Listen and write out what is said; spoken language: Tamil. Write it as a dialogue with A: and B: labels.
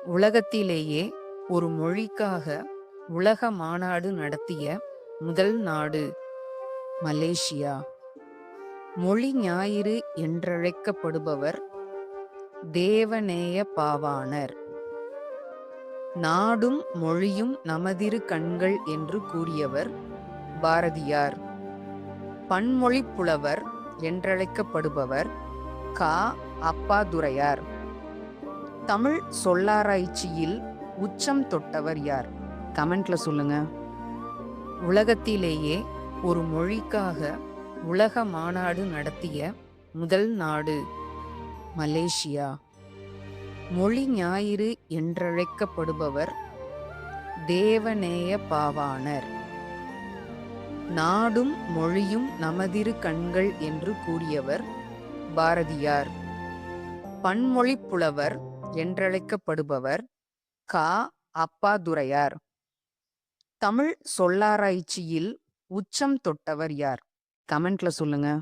A: உலகத்திலேயே ஒரு மொழிக்காக உலக மாநாடு நடத்திய முதல் நாடு மலேசியா. மொழி ஞாயிறு என்றழைக்கப்படுபவர் தேவநேய பாவாணர். நாடும் மொழியும் நமதிரு கண்கள் என்று கூறியவர் பாரதியார். பன்மொழிப் புலவர் என்றழைக்கப்படுபவர் கா. அப்பாதுரையார். தமிழ் சொல்லாராய்ச்சியில் உச்சம் தொட்டவர் யார்? கமெண்ட்ல சொல்லுங்க. உலகத்திலேயே ஒரு மொழிக்காக உலக மாநாடு நடத்திய முதல் நாடு மலேசியா. மொழி ஞாயிறு என்றழைக்கப்படுபவர் தேவநேய பாவாணர். நாடும் மொழியும் நமதிரு கண்கள் என்று கூறியவர் பாரதியார். பன்மொழிப் புலவர் என்றழைக்கப்படுபவர் கா. அப்பாதுரையார். தமிழ் சொல்லாராய்ச்சியில் உச்சம் தொட்டவர் யார்? கமெண்ட்ல சொல்லுங்க.